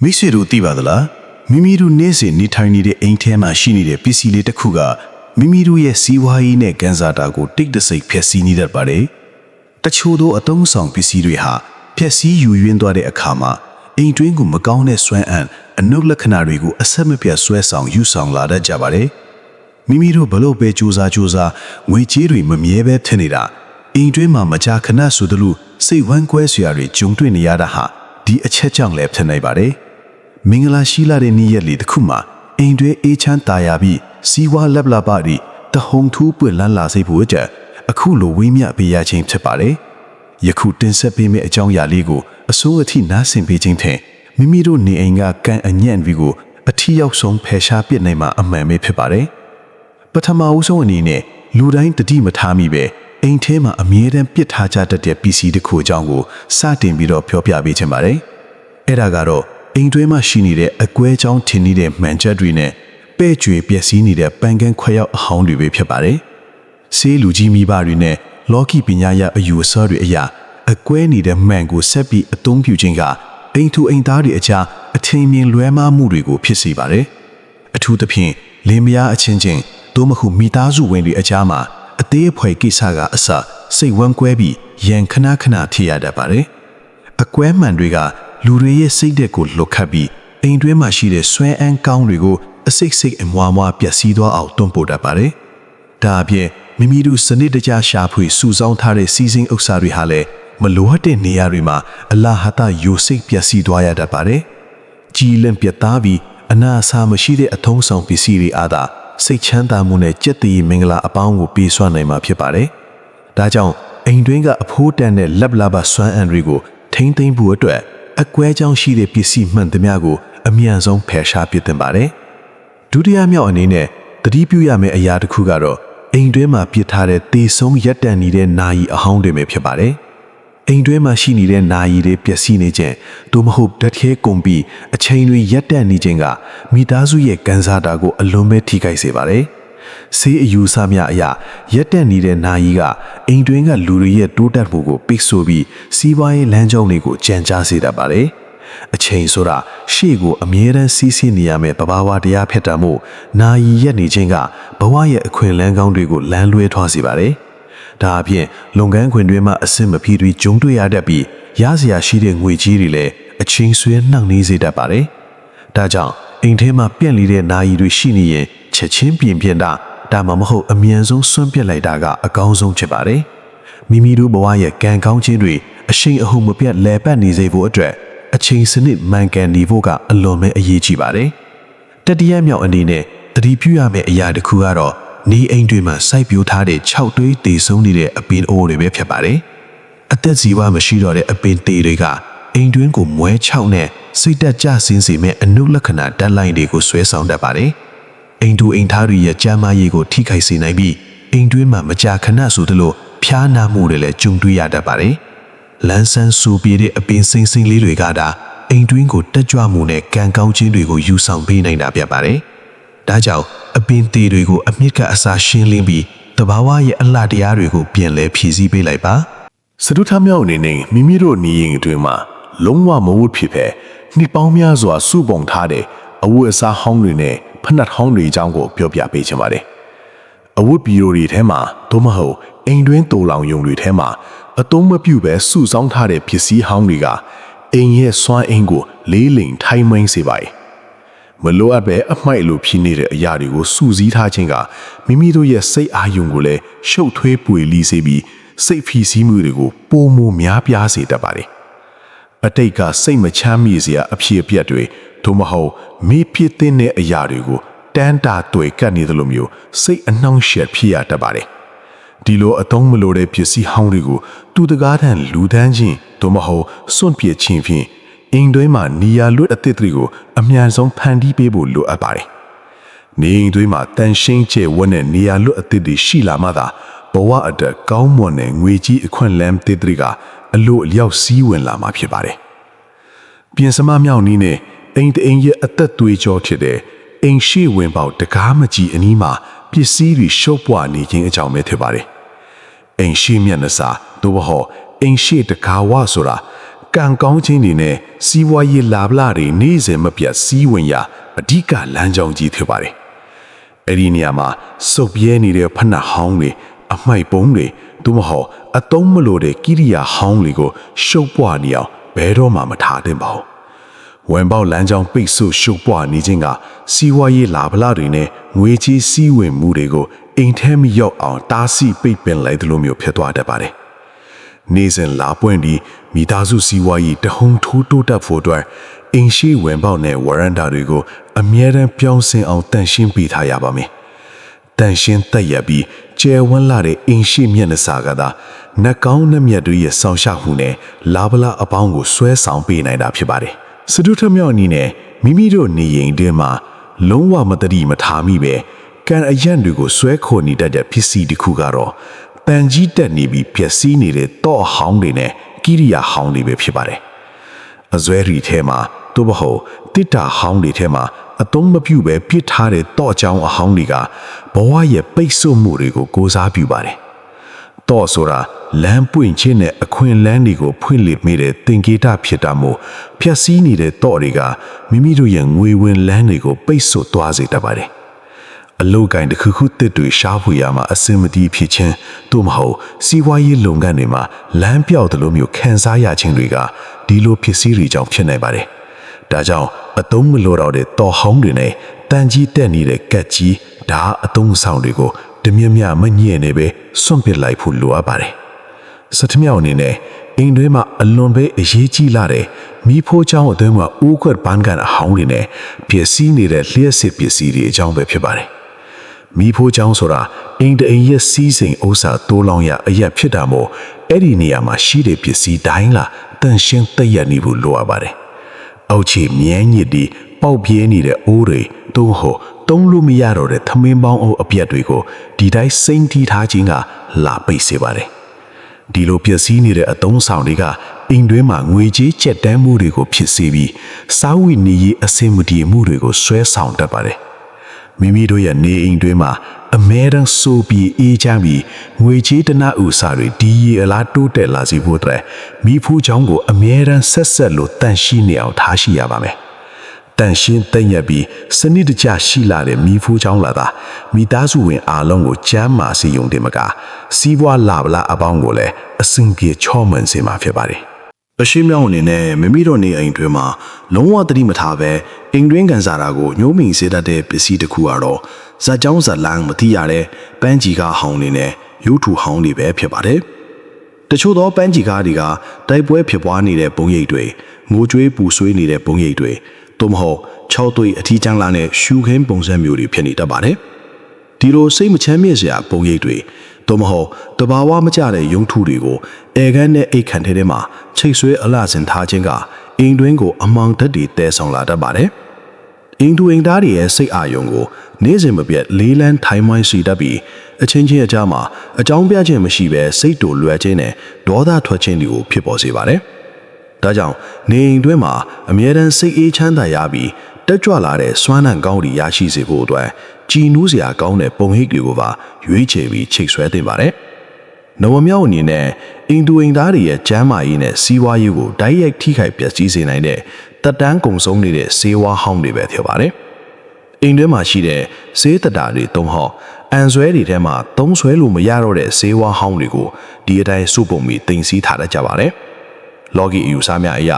မိတ်ဆွေတို့သိပါသလားမိမိတို့နေ့စဉ်နေထိုင်နေတဲ့အိမ်ထဲမှာရှိနေတဲ့ပစ္စည်းလေးတစ်ခုကမိမိတို့ရဲ့စီးပွားရေးနဲ့ကန်စားတာကိုတိတ်တဆိတ်ဖျက်ဆီးနေတတ်ပါတယ်တချို့သောအသုံးဆောင်ပစ္စည်းတွေဟာဖျက်ဆီးယူရင်းသွားတဲ့အခါမှာအိမ်တွင်းကိုမကောင်းတဲ့စွမ်းအံအနုလက္ခဏာတွေကိုအဆက်မပြတ်ဆွဲဆောင်ယူဆောင်လာတတ်ကြပါတယ်မိမိတို့ဘလို့ပဲစူးစမ်းငွေကြေးတွေမမြဲပဲထင်နေတာအိမ်တွင်းမှာမကြာခဏဆိုသလိုစိတ်ဝမ်းကွဲစရာတွေကြုံတွေ့နေရတာဟာဒီအချက်ကြောင့်လည်းဖြစ်နိုင်ပါတယ်မင်္ဂလာရှိလာတဲ့နေ့ရက်လေးတစ်ခုမှာအိမ်တွင်းအေးချမ်းသာယာပြီးစီးဝါးလက်လာပါရီတဟုန်ထူးပွင့်လန်းလာစေဖို့အတွက်အခုလိုဝိမြပေးရခြင်းဖြစ်ပါတယ်ယခုတင်ဆက်ပေးမယ့်အကြောင်းအရာလေးကိုအစိုးအထိနားဆင်ပေးခြင်းထင်မိမိတို့နေအိမ်ကကံအညံ့တွေကိုအထီးရောက်ဆုံးဖယ်ရှားပစ်နိုင်မှာအမှန်ပဲဖြစ်ပါတယ်ပထမဦးဆုံးအနေနဲ့လူတိုင်းတတိမထားမိပဲအိမ်ထဲမှာအမြဲတမ်းပစ်ထားကြတတ်တဲ့ပစ္စည်းတစ်ခုအကြောင်းကိုစတင်ပြီးတော့ပြောပြပေးခြင်းပါတယ်အဲ့ဒါကတော့အိမ်တွင်းမှာရှိနေတဲ့အကွဲကြောင်းထင်နေတဲ့မှန်ချက်တွေနဲ့ပဲ့ကြွေပျက်စီးနေတဲ့ပန်းကန်းခွဲရောက်အဟောင်းတွေပဲဖြစ်ပါတယ်ဆေးလူကြီးမိဘတွေနဲ့လောကီပညာရအယူအဆတွေအရာအကွဲနေတဲ့မှန်ကိုဆက်ပြီးအသုံးပြုခြင်းကအိမ်သူအိမ်သားတွေအကြားအထင်မြင်လွဲမှားမှုတွေကိုဖြစ်စေပါတယ်အထူးသဖြင့်လင်မယားအချင်းချင်းသို့မဟုတ်မိသားစုဝင်တွေအကြားမှာအသေးအဖွဲကိစ္စကအစစိတ်ဝမ်းကွဲပြီးရန်ခဏထိရတတ်ပါတယ်အကွဲမှန်တွေကလူတွေရဲ့စိတ်ဓာတ်ကိုလွတ်ခတ်ပြီးအိမ်တွင်းမှာရှိတဲ့ဆွဲအန်းကောင်းတွေကိုအစိတ်အမွာပျက်စီးသွားအောင်တွန်းပို့တတ်ပါတယ်ဒါအပြင်မိမိတို့စနစ်တကျရှာဖွေစုဆောင်းထားတဲ့စီးစိမ်ဥစ္စာတွေဟာလည်းမလိုအပ်တဲ့နေရာတွေမှာအလားဟာတယိုစိတ်ပျက်စီးသွားရတတ်ပါတယ်ကြည်လင်ပြတ်သားပြီးအနာအဆာမရှိတဲ့အထုံးဆောင်ပစ္စည်းတွေအားသာစိတ်ချမ်းသာမှုနဲ့ကြက်တည်မင်္ဂလာအပေါင်းကိုပေးစွမ်းနိုင်မှာဖြစ်ပါတယ်ဒါကြောင့်အိမ်တွင်းကအဖိုးတန်တဲ့လက်လာပါစွမ်းအံတွေကိုထိမ့်သိမ့်ဖို့အတွက်အကွဲကြောင်းရှိတဲ့ပစ္စည်းမှန်သမျှကိုအမြန်ဆုံးဖယ်ရှားပစ်သင့်ပါတယ်ဒုတိယမြောက်အနေနဲ့သတိပြုရမယ့်အရာတစ်ခုကတော့အိမ်တွင်းမှာပစ်ထားတဲ့တေဆုံးရက်တန်နေတဲ့နာယီအဟောင်းတွေပဲဖြစ်ပါတယ်အိမ်တွင်းမှာရှိနေတဲ့နာယီတွေပျက်စီးနေခြင်းသို့မဟုတ်ဓာတ်ခဲကုန်ပြီးအချိန်တွေရက်တန်နေခြင်းကမိသားစုရဲ့ကန်စားတာကိုအလွန်ပဲထိခိုက်စေပါတယ်ဆေးအယူဆများအရာရက်တက်နေတဲ့နာယီကအိမ်တွင်းကလူတွေရဲ့တိုးတက်မှုကိုပိတ်ဆို့ပြီးစီးပွားရေးလမ်းကြောင်းတွေကိုကြံကြားစေတတ်ပါတယ်အချိန်ဆိုတာရှေ့ကိုအမြဲတမ်းစီးဆင်းနေရမယ့်ပဘာဝတရားဖြစ်တာမို့နာယီရက်နေခြင်းကဘဝရဲ့အခွင့်အလမ်းကောင်းတွေကိုလမ်းလွဲထွားစေပါတယ်ဒါအပြင်လုပ်ငန်းခွင်တွေမှာအဆင်မပြေတွေကြုံတွေ့ရတတ်ပြီးရစရာရှိတဲ့ငွေကြီးတွေလည်းအချိန်ဆွဲနှောင့်နှေးစေတတ်ပါတယ်ဒါကြောင့်အိမ်ထဲမှာပြန့်နေတဲ့နာယီတွေရှိနေရင်ချက်ချင်းပြင်တာဒါမှမဟုတ်အမြန်ဆုံးဆွန့်ပစ်လိုက်တာကအကောင်းဆုံးဖြစ်ပါတယ်မိမိတို့ဘဝရဲ့ကံကောင်းခြင်းတွေအရှိန်အဟုန်မပြတ်လဲပတ်နေစေဖို့အတွက်အချိန်စနစ်မှန်ကန်နေဖို့ကအလွန်ပဲအရေးကြီးပါတယ်တတိယမြောက်အနေနဲ့သတိပြုရမယ့်အရာတစ်ခုကတော့နေအိမ်တွေမှာစိုက်ပျိုးထားတဲ့6တွေးတည်ဆုံးနေတဲ့အပင်အိုးတွေပဲဖြစ်ပါတယ်အသက်ဇီဝမရှိတော့တဲ့အပင်သေးတွေကအိမ်တွင်းကိုမွဲ6နဲ့စိတ်တက်ကြဆင်းစေမဲ့အနုလက္ခဏာဓာတ်လိုင်းတွေကိုဆွဲဆောင်တတ်ပါတယ်အိမ်တူအိမ်သားတွေရဲ့ကြမ်းမာရေးကိုထိခိုက်စေနိုင်ပြီးအိမ်တွင်းမှာမကြာခဏဆိုသလိုဖျားနာမှုတွေလည်းကြုံတွေ့ရတတ်ပါတယ်လန်းဆန်းဆူပြေတဲ့အပင်စိမ့်လေးတွေကဒါအိမ်တွင်းကိုတက်ကြွမှုနဲ့ကံကောင်းခြင်းတွေကိုယူဆောင်ပေးနိုင်တာဖြစ်ပါတယ်ဒါကြောင့်အပင်သေးတွေကိုအမြင့်ကအစာရှင်းလင်းပြီးတဘာဝရဲ့အလှတရားတွေကိုပြန်လဲဖြည့်ဆည်းပေးလိုက်ပါစတုထမြောက်အနေနဲ့မိမိတို့နေရင်အတွင်းမှာလုံးဝမဝတ်ဖြစ်ပဲနှစ်ပေါင်းများစွာစုပုံထားတဲ့အဝတ်အစားဟောင်းတွေနဲ့ဖနက်ဟောင်းတွေအကြောင်းကိုပြောပြပေးချင်ပါတယ်အဝတ်ပီရိုတွေထဲမှာသို့မဟုတ်အိမ်တွင်းတူလောင်ယုံတွေထဲမှာအသုံးမပြုပဲစုဆောင်းထားတဲ့ပစ္စည်းဟောင်းတွေကအိမ်ရဲ့စွမ်းအင်ကိုလေးလိမ်ထိုင်းမင်းစေပါတယ်မလိုအပ်ပဲအမှိုက်လိုဖြစ်နေတဲ့အရာတွေကိုစုစည်းထားခြင်းကမိမိတို့ရဲ့စိတ်အာရုံကိုလည်းရှုပ်ထွေးပွေလီစေပြီးစိတ်ဖိစီးမှုတွေကိုပိုမိုများပြားစေတတ်ပါတယ်အတိတ်ကစိတ်မချမ်းမြေ့စရာအဖြစ်အပျက်တွေသို့မဟုတ်မေးဖြစ်တဲ့အရာတွေကိုတန်းတာတွေ့ကပ်နေသလိုမျိုးစိတ်အနှောင့်အယှက်ဖြစ်ရတတ်ပါတယ်ဒီလိုအသုံးမလိုတဲ့ပစ္စည်းဟောင်းတွေကိုသူတကားထန်လူတန်းချင်းသို့မဟုတ်စွန့်ပစ်ခြင်းဖြင့်အိမ်တွင်းမှာနေရာလွတ်အသစ်တွေကိုအမြန်ဆုံးဖန်တီးပေးဖို့လိုအပ်ပါတယ်နေအိမ်တွင်းမှာတန်ရှင်းကျဲဝတ်တဲ့နေရာလွတ်အသစ်တွေရှိလာမှသာဘဝအတွက်ကောင်းမွန်တဲ့ငွေကြီးအခွင့်အလမ်းသစ်တွေကအလို့အလျောက်စီးဝင်လာမှာဖြစ်ပါတယ်ပြင်စမမြောက်နည်းနဲ့အိမ်တအိမ်ရဲ့အသက်သွေးကြောဖြစ်တဲ့အိမ်ရှိဝင်ပေါက်တကားမကြီးအနီးမှာပစ္စည်းတွေရှုပ်ပွားနေခြင်းအကြောင်းပဲဖြစ်ပါတယ်အိမ်ရှိမျက်နှာစာသို့မဟုတ်အိမ်ရှိတကားဝဆိုတာက ကံကောင်းခြင်းတွေနဲ့စီးပွားရေးလာဗလာတွေနေ့စဉ်မပြတ်စီးဝင်ရာအဓိကလမ်းကြောင်းကြီးဖြစ်ပါတယ်။အဲ့ဒီနေရာမှာစုပ်ပြဲနေတဲ့ဖက်နှက်ဟောင်းတွေအမိုက်ပုံးတွေသို့မဟုတ်အသုံးမလိုတဲ့ကိရိယာဟောင်းတွေကိုရှုပ်ပွားနေအောင်ဘယ်တော့မှမထားသင့်ပါဘူး။ဝင်ပေါက်လမ်းကြောင်းပိတ်ဆို့ရှုပ်ပွားနေခြင်းကစီးပွားရေးလာဗလာတွေနဲ့ငွေကြေးစီးဝင်မှုတွေကိုအိမ်ထဲမရောက်အောင်တားဆီးပိတ်ပင်လိုက်သလိုမျိုးဖြစ်သွားတတ်ပါတယ်။နေ့စဉ်လာပွင့်ပြီးမိသားစုစီးပွားရေးတဟုန်ထိုးတိုးတက်ဖို့အတွက်အိမ်ရှိဝင်ပေါက်နဲ့ဝရန်တာတွေကိုအမြဲတမ်းပြောင်းစင်အောင်တန်ရှင်းပေးထားရပါမယ်။တန်ရှင်းတက်ရပြီးကျယ်ဝန်းလာတဲ့အိမ်ရှိမျက်နှာစာကသာနှကောင်းနှမျက်တွေရဲ့ဆောင်ရှောက်မှုနဲ့လာဗလာအပေါင်းကိုဆွဲဆောင်ပေးနိုင်တာဖြစ်ပါတယ်။စတုထမြောက်အနေနဲ့မိမိတို့နေရင်တွင်မှာလုံးဝမတတိမထားမိပဲကံအယံ့တွေကိုဆွဲခေါ်နေတတ်တဲ့ဖြစ်စီတစ်ခုကတော့တန်ကြီးတက်နေပြီးပျက်စီးနေတဲ့တော့ဟောင်းတွေနဲ့ကိရိယာဟောင်းတွေပဲဖြစ်ပါတယ်။အဇွဲရီထဲမှာသို့မဟုတ်တစ်တာဟောင်းတွေထဲမှာအသုံးမပြုပဲပြစ်ထားတဲ့တော့အကြောင်းအဟောင်းတွေကဘဝရဲ့ပိတ်ဆို့မှုတွေကိုကိုးစားပြုပါတယ်။တော့ဆိုတာလမ်းပွင့်ခြင်းနဲ့အခွင့်လန်းတွေကိုဖွင့်လှစ်မိတဲ့သင်္ကေတဖြစ်တာမို့ဖြတ်စည်းနေတဲ့တော့တွေကမိမိတို့ရဲ့ငွေဝင်လန်းတွေကိုပိတ်ဆို့သွားစေတတ်ပါတယ်။အလုပ်ကိုင်တစ်ခုခုတစ်တွေရှားဖွေရမှာအစင်မတီးဖြစ်ခြင်းသို့မဟုတ်စီးပွားရေးလုပ်ငန်းတွေမှာလမ်းပြောက်တယ်လို့မျိုးခံစားရခြင်းတွေကဒီလိုဖြစ်စည်းတွေကြောင့်ဖြစ်နိုင်ပါတယ်။ဒါကြောင့်အသုံးမလိုတော့တဲ့တော်ဟောင်းတွေနဲ့တန်ကြီးတက်နေတဲ့ကက်ကြီးဓာအသုံးဆောင်တွေကိုတမြမြမညံ့နေပဲစွန့်ပစ်လိုက်ဖို့လိုအပ်ပါတယ်။စထမြောက်အနေနဲ့အိမ်တွင်းမှာအလွန်ပဲအရေးကြီးလာတဲ့မိဖိုးချောင်းအတွင်းမှာအိုးခွက်ပန်းကန်အဟောင်းတွေနဲ့ဖြစ်စည်းနေတဲ့လျှက်စစ်ပစ္စည်းတွေအကြောင်းပဲဖြစ်ပါတယ်။မိဖိုးချောင်းဆိုတာအိမ်တအိမ်ရဲ့စီးစိမ်ဥစ္စာတိုးလောင်ရအရက်ဖြစ်တာမို့အဲ့ဒီနေရာမှာရှိတဲ့ပစ္စည်းတိုင်းလာတန်ရှင်းတက်ရနေဖို့လိုအပ်ပါတယ်။အောက်ခြေမြန်းညစ်ပြီးပေါက်ပြဲနေတဲ့အိုးတွေသို့ဟုတ်တုံးလို့မရတော့တဲ့သမင်းပေါင်းအုပ်အပြက်တွေကိုဒီတိုင်းစိမ့်တီးထားခြင်းကလာပိတ်စေပါတယ်။ဒီလိုပျက်စီးနေတဲ့အသုံးဆောင်တွေကအိမ်တွင်းမှာငွေကြေးကျက်တန်းမှုတွေကိုဖြစ်စေပြီးစားဝိနေရေးအဆင်မပြေမှုတွေကိုဆွဲဆောင်တတ်ပါတယ်။မိမိတို့ရဲ့နေအိမ်တွင်းမှာအမဲတန်းစိုးပြီးအေးချမ်းပြီးငွေကြေးတနအူစာတွေဒီရေအလားတိုးတက်လာစေဖို့အတွက်မိဖူးချောင်းကိုအမဲတန်းဆက်ဆက်လို့တန့်ရှိနေအောင်ထားရှိရပါမယ်။တန်ရှင်းတည့်ရပြီးစနစ်တကျရှိလာတဲ့မိဖိုးချောင်းလာတာမိသားစုဝင်အားလုံးကိုကျမ်းမာစေုံတင်မကစီးပွားလာဗလာအပေါင်းကိုလည်းအစင်ပြေချောမှန်စေမှာဖြစ်ပါတယ်။အရှိမြောင်းအနေနဲ့မိမိတို့နေအိမ်တွင်မှာလုံးဝသတိမထားပဲအိမ်တွင်းကန်စားတာကိုညှိုးမိန်စေတတ်တဲ့ပစ္စည်းတစ်ခုကတော့ဇက်ကြောင်းဇက်လန်းမသိရတဲ့ပန်းကြီးကားဟောင်းတွေနဲ့ရုပ်ထုဟောင်းတွေပဲဖြစ်ပါတယ်။တချို့သောပန်းကြီးကားတွေကတိုက်ပွဲဖြစ်ပွားနေတဲ့ပုံရိပ်တွေငိုကြွေးပူဆွေးနေတဲ့ပုံရိပ်တွေသို့မဟုတ်6သွေးအထီးကျန်းလာတဲ့ရှူခင်းပုံစံမျိုးတွေဖြစ်နေတတ်ပါတယ်။ဒီလိုစိတ်မချမ်းမြေ့စရာပုံရိပ်တွေသို့မဟုတ်တဘာဝမကျတဲ့ရုံထုတွေကိုအဲခန်းနဲ့အိတ်ခန့်ထဲမှာချိတ်ဆွဲအလှဆင်ထားခြင်းကအိမ်တွင်းကိုအမောင်ဓာတ်တွေတဲဆောင်လာတတ်ပါတယ်။အိမ်သူအိမ်သားတွေရဲ့စိတ်အာရုံကိုနေ့စဉ်မပြတ်လေးလန်းထိုင်မှိုင်းစီတတ်ပြီးအချင်းချင်းအကြားမှာအကြောင်းပြခြင်းမရှိဘဲစိတ်တူလွယ်ခြင်းနဲ့ဒေါသထွက်ခြင်းတွေကိုဖြစ်ပေါ်စေပါတယ်။ဒါကြောင့်နေအိမ်တွင်းမှာအမြဲတမ်းစိတ်အေးချမ်းသာရပြီးတက်ကြွလာတဲ့စွမ်းနံကောင်းတွေရရှိစေဖို့အတွက်ကြည်နူးစရာကောင်းတဲ့ပုံရိပ်တွေကိုပါရွေးချယ်ပြီးချိတ်ဆွဲသင့်ပါတယ်။နဝမြောက်အနေနဲ့အိမ်သူအိမ်သားတွေရဲ့ကျန်းမာရေးနဲ့စီးပွားရေးကိုတိုက်ရိုက်ထိခိုက်ပျက်စီးစေနိုင်တဲ့တက်တန်းကုံဆုံးနေတဲ့ဆေးဝါးဟောင်းတွေပဲဖြစ်ပါတယ်။အိမ်ထဲမှာရှိတဲ့ဆေးတတာတွေတုံးဟောအန်ဆွဲတွေထဲမှာသုံးဆွဲလို့မရတော့တဲ့ဆေးဝါးဟောင်းတွေကိုဒီအတိုင်းစုပုံပြီးတင်စီထားတတ်ကြပါတယ်။လော်ဂီအယူဆများအရ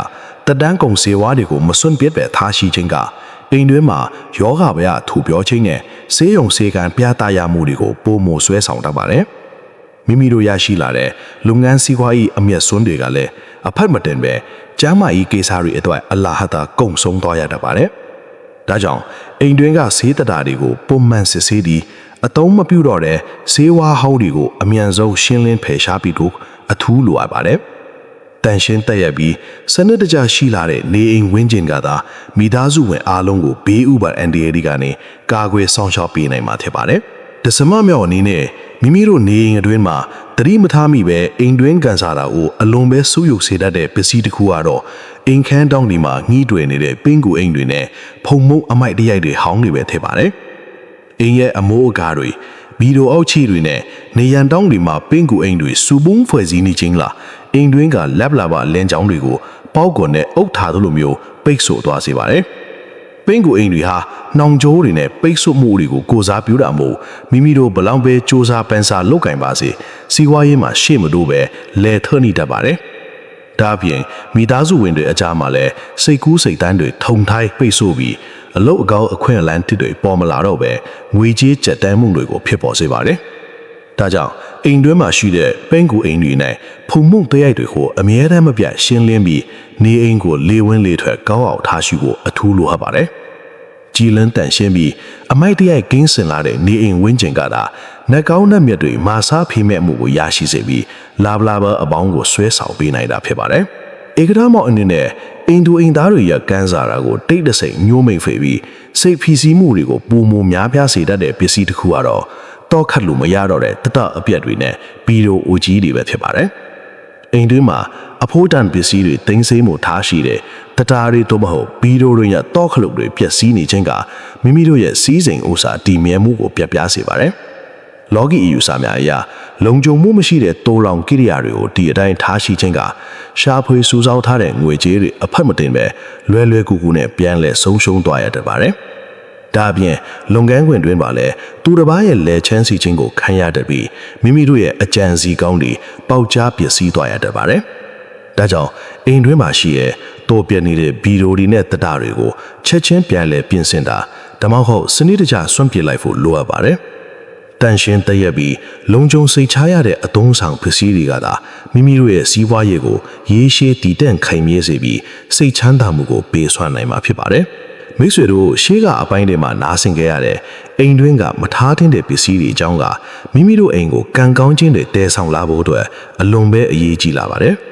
တက်တန်းကုံဆေးဝါးတွေကိုမစွန့်ပစ်ပဲထားရှိခြင်းကအိမ်တွင်းမှာယောဂဗျာထူပြောခြင်းနဲ့ဆေးရုံဆေးကန်ပြသရမှုတွေကိုပိုမိုဆွဲဆောင်တတ်ပါတယ်။မိမိတို့ရရှိလာတဲ့လုပ်ငန်းစီးပွားရေးအမျက်စွန်းတွေကလည်းအဖက်မတင်ပဲကျမ်းမာရေးကိစ္စတွေအတွက်အလာဟတာကုံဆုံးသွားရတတ်ပါတယ်။ဒါကြောင့်အိမ်တွင်းကဆေးတတာတွေကိုပုံမှန်စစ်ဆေးပြီးအသုံးမပြုတော့တဲ့ဆေးဝါးဟောင်းတွေကိုအမြန်ဆုံးရှင်းလင်းဖယ်ရှားပြီးတော့အထူးလိုအပ်ပါတယ်။တန်ရှင်းတက်ရပြီးစနစ်တကျရှိလာတဲ့နေအိမ်ဝင်းကျင်ကသာမိသားစုဝင်အားလုံးကိုဘေးဥပါအန်ဒီရီကနေကာကွယ်ဆောင်ရှောက်ပေးနိုင်မှာဖြစ်ပါတယ်။ဒစမမြောက်အနေနဲ့မိမိတို့နေအိမ်အတွင်းမှာသတိမထားမိပဲအိမ်တွင်းကန်စားတာကိုအလွန်ပဲဆုပ်ယုပ်စေတတ်တဲ့ပစ္စည်းတစ်ခုကတော့အိမ်ခန်းတောင်းဒီမှာငှီးတွယ်နေတဲ့ပင်ကူအိမ်တွေနဲ့ဖုံမုံအမိုက်တရိုက်တွေဟောင်းတွေပဲထည့်ပါတယ်။အိမ်ရဲ့အမိုးအကာတွေဗီဒီယိုအောက်ခြေတွေနဲ့နေရန်တောင်းတွေမှာပင်ကူအိမ်တွေစူပုံးဖွဲ့စည်းနေခြင်းလားအိမ်တွင်းကလက်လာပါလင်းချောင်းတွေကိုပ ပေါက်ကွန်နဲ့အုတ်ထားသလိုမျိုးပိတ်ဆို့သွားစေပါတယ်။ပင်ကူအိမ်တွေဟာနှောင်ကြိုးတွေနဲ့ပိတ်ဆို့မှုတွေကိုကိုစားပြုတာမို့မိမိတို့ဘလောင်ပဲစူးစမ်းပန်းစားလုပ်ကင်ပါစေစီးပွားရေးမှာရှေ့မတိုးပဲလဲထနေတတ်ပါတယ်။ဒါအပြင်မိသားစုဝင်တွေအကြားမှာလည်းစိတ်ကူးစိတ်တန်းတွေထုံထိုင်းပိတ်ဆို့ပြီးအလုတ်အကောက်အခွင့်အလမ်းတစ်တွေပေါ်မလာတော့ပဲငွေကြေးကျပ်တန်းမှုတွေကိုဖြစ်ပေါ်စေပါတယ်။ဒါကြောင့်အိမ်တွင်းမှာရှိတဲ့ပင်ကူအိမ်တွေနဲ့ဖုံမှုတရိုက်တွေကိုအမြဲတမ်းမပြတ်ရှင်းလင်းပြီးနေအိမ်ကိုလေဝင်းလေထွက်ကောင်းအောင်ထားရှိဖို့အထူးလိုအပ်ပါတယ်။ကြည်လန်းတန်ရှင်းပြီးအမိုက်တရိုက်ကင်းစင်လာတဲ့နေအိမ်ဝင်းကျင်ကသာနှက်ကောင်းနှက်မြက်တွေမာစားဖိမဲ့မှုကိုရရှိစေပြီးလာဘလာဘအပေါင်းကိုဆွဲဆောင်ပေးနိုင်တာဖြစ်ပါတယ်။ဧကရာမောင်အနေနဲ့အိမ်သူအိမ်သားတွေရဲ့ကန်းစားတာကိုတိတ်တဆိတ်ညှိုးမိတ်ဖေးပြီးစိတ်ဖိစီးမှုတွေကိုပုံမများပြားစေတတ်တဲ့ပစ္စည်းတစ်ခုကတော့တော့ခတ်လို့မရတော့တဲ့တတအပြက်တွေနဲ့ဗီဒီယိုအိုကြီးတွေပဲဖြစ်ပါတယ်။အိမ်တွင်းမှာအဖိုးတန်ပစ္စည်းတွေတင်းစိမ့်မှုထားရှိတဲ့တတားတွေတော့မဟုတ်ဗီဒီယိုတွေရတော့ခလုတ်တွေပျက်စီးနေခြင်းကမိမိတို့ရဲ့စီးစိမ်ဥစ္စာတည်မြဲမှုကိုပြပြစေပါတယ်။လော်ဂီအယူဆများအရလုံခြုံမှုမရှိတဲ့တိုးလောင်ကိရိယာတွေကိုဒီအတိုင်းထားရှိခြင်းကရှားဖွေစူးစောင်းထားတဲ့ငွေကြေးတွေအဖက်မတင်ပဲလွယ်လွယ်ကူကူနဲ့ပြန်လဲဆုံးရှုံးသွားရတတ်ပါတယ်။ဒါအပြင်လုပ်ငန်းခွင်တွင်ပါလဲသူတစ်ပါးရဲ့လဲချမ်းစီခြင်းကိုခံရတတ်ပြီးမိမိတို့ရဲ့အကြံစီကောင်းတွေပေါက်ကြားပျက်စီးသွားရတတ်ပါတယ်။ဒါကြောင့်အိမ်တွင်းမှာရှိတဲ့တိုးပြက်နေတဲ့ဗီဒီယိုတွေနဲ့တတတွေကိုချက်ချင်းပြန်လဲပြင်ဆင်တာဒါမှမဟုတ်စနစ်တကျစွန့်ပစ်လိုက်ဖို့လိုအပ်ပါတယ်။တန်ရှင်းတရက်ပြီးလုံခြုံစိတ်ချရတဲ့အသုံးဆောင်ပစ္စည်းတွေကသာမိမိတို့ရဲ့စီးပွားရေးကိုရေရှည်တည်တံ့ခိုင်မြဲစေပြီးစိတ်ချမ်းသာမှုကိုပေးစွမ်းနိုင်မှာဖြစ်ပါတယ်။မိတ်ဆွေတို့ရှေးကအပိုင်းတွေမှာနားဆင်ခဲ့ရတဲ့အိမ်တွင်းကမထားသင့်တဲ့ပစ္စည်းတွေအကြောင်းကမိမိတို့အိမ်ကိုကံကောင်းခြင်းတွေတည်ဆောင်လာဖို့အတွက်အလွန်ပဲအရေးကြီးလာပါတယ်။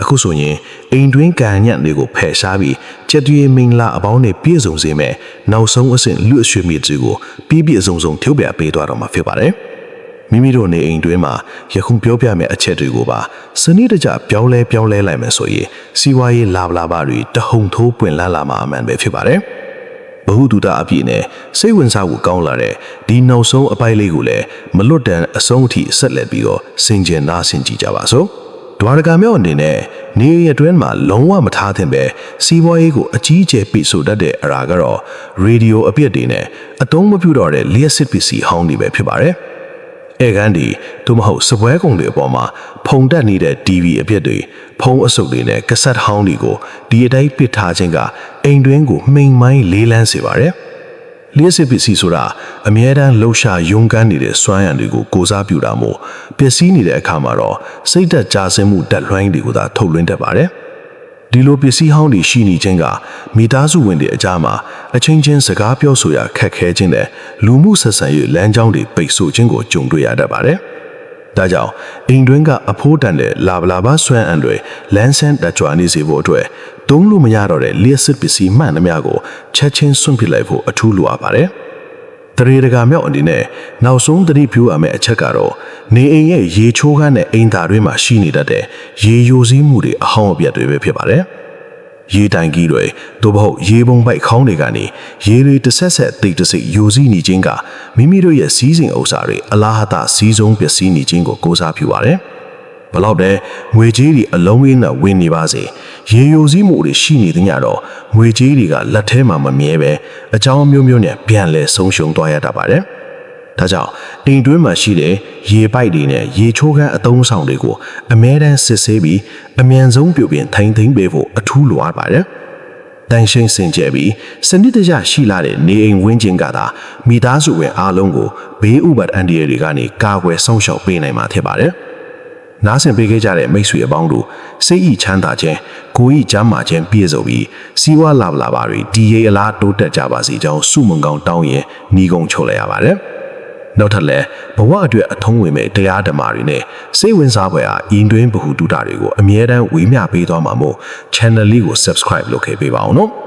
အခုဆိုရင်အိမ်တွင်းကံညံ့တွေကိုဖယ်ရှားပြီးကျက်သွေးမင်္ဂလာအပေါင်းနဲ့ပြည့်စုံစေမယ်နောက်ဆုံးအဆင့်လူအရွှေမြစ်တွေကိုပြည့်စုံထုတ်ပြပေးသွားတော့မှာဖြစ်ပါတယ်။မိမိတို့နေအိမ်တွင်းမှာယခုပြောပြမယ့်အချက်တွေကိုပါစနစ်တကျပြောင်းလဲလိုက်မယ်ဆိုရင်စီးပွားရေးလာဘလာပါတွေတဟုန်ထိုးပွင့်လန်းလာမှာအမှန်ပဲဖြစ်ပါတယ်။ဘဟုတုတအပြည့်နဲ့စိတ်ဝင်စားဖို့ကောင်းလာတဲ့ဒီနောက်ဆုံးအပိုင်းလေးကိုလည်းမလွတ်တမ်းအဆုံးအထိဆက်လက်ပြီးတော့စင်ကြင်နားဆင်ကြည့်ကြပါစို့။ဒွါရကမြောက်အနေနဲ့နေရတွင်းမှာလုံးဝမထားသင့်ပဲစီးပွားရေးကိုအကြီးအကျယ်ပိတ်ဆို့တတ်တဲ့အရာကတော့ရေဒီယိုအပြည့်တွေနဲ့အသုံးမပြုတော့တဲ့လျှက်စစ်ပစ္စည်းဟောင်းတွေပဲဖြစ်ပါတယ်။အဲကန်ဒီတို့မဟုတ်စပွဲကုံတွေအပေါ်မှာဖုံတက်နေတဲ့ TV အပြည့်တွေဖုံးအစုပ်တွေနဲ့ကဆက်ဟောင်းတွေကိုဒီအတိုင်းပစ်ထားခြင်းကအိမ်တွင်းကိုမှိန်မိုင်းလေးလန်းစေပါတယ်။လျှက်စစ်ပစ္စည်းဆိုတာအမြဲတမ်းလှုပ်ရှားယုံကန်းနေတဲ့စွမ်းရံတွေကိုကိုစားပြုတာမို့ပျက်စီးနေတဲ့အခါမှာတော့စိတ်သက်သာဆင်းမှုတက်လွှိုင်းတွေကိုသာထုတ်လွှင့်တတ်ပါတယ်။ဒီလိုပစ္စည်းဟောင်းတွေရှိနေခြင်းကမိသားစုဝင်တွေအကြားမှာအချင်းချင်းစကားပြောဆိုရခက်ခဲခြင်းနဲ့လူမှုဆက်ဆံရေးလမ်းကြောင်းတွေပိတ်ဆို့ခြင်းကိုကြုံတွေ့ရတတ်ပါတယ်။ဒါကြောင့်အိမ်တွင်းကအဖိုးတန်တဲ့လာဘလာဘဆွမ်းအံတွေလန်းဆန်းတကြွနေစေဖို့အတွက်သုံးလို့မရတော့တဲ့လျှက်စစ်ပစ္စည်းမှန်သမျှကိုချက်ချင်းစွန့်ပစ်လိုက်ဖို့အထူးလိုအပ်ပါတယ်။တရေတကာမြောက်အနေနဲ့နောက်ဆုံးသတိပြုရမယ့်အချက်ကတော့နေအိမ်ရဲ့ရေချိုးခန်းနဲ့အိမ်သာတွေမှာရှိနေတတ်တဲ့ရေယိုစည်းမှုတွေအဟောင်းအပြတ်တွေပဲဖြစ်ပါတယ်။ရေတိုင်ကြီးတွေသို့မဟုတ်ရေပုံပိုက်ခေါင်းတွေကနေရေတွေတစ်ဆက်ဆက်တိတ်တဆိတ်ယိုစီးနေခြင်းကမိမိတို့ရဲ့စီးစိမ်ဥစ္စာတွေအလားအစီးဆုံးပျက်စီးနေခြင်းကိုကိုးစားပြုပါတယ်။ဘလောက်ပဲငွေကြေးတွေအလုံးရင်းနဲ့ဝင်နေပါစေရေယိုစည်းမှုတွေရှိနေတဲ့ညတော့ငွေကြေးတွေကလက်ထဲမှာမမြဲပဲအကြောင်းမျိုးမျိုးနဲ့ပြန်လဲဆုံးရှုံးသွားရတတ်ပါတယ်။ဒါကြောင့်အိမ်တွင်းမှာရှိတဲ့ရေပိုက်တွေနဲ့ရေချိုးခန်းအသုံးဆောင်တွေကိုအမြဲတမ်းစစ်ဆေးပြီးအမြန်ဆုံးပြုပြင်ထိန်းသိမ်းပေးဖို့အထူးလိုအပ်ပါတယ်။တန်ရှင်းစင်ကြယ်ပြီးစနစ်တကျရှိလာတဲ့နေအိမ်ဝင်းကျင်ကသာမိသားစုဝင်အားလုံးကိုဘေးဥပါဒ်အန္တရာယ်တွေကနေကာကွယ်ဆောင်ရှောက်ပေးနိုင်မှာဖြစ်ပါတယ်။နားဆင်ပေးခဲ့ကြတဲ့မိတ်ဆွေအပေါင်းတို့စိတ်ဤချမ်းသာခြင်းကိုယ်ဤကျမ်းမာခြင်းပြည့်စုံပြီးစီးပွားလာပါတွေဒီရေအလားတိုးတက်ကြပါစေကြောင်းဆုမွန်ကောင်းတောင်းရင်ညီကုံချုပ်လိုက်ရပါတယ်။နောက်ထပ်လည်းဘဝအတွက်အထုံးဝင်မဲ့တရားဓမ္မတွေနဲ့စိတ်ဝင်စားဖွယ်အားအင်းတွင်းဗဟုတုတတွေကိုအမြဲတမ်းဝေမျှပေးသွားမှာမို့ channel လေးကို subscribe လုပ်ခဲ့ပေးပါအောင်နော်။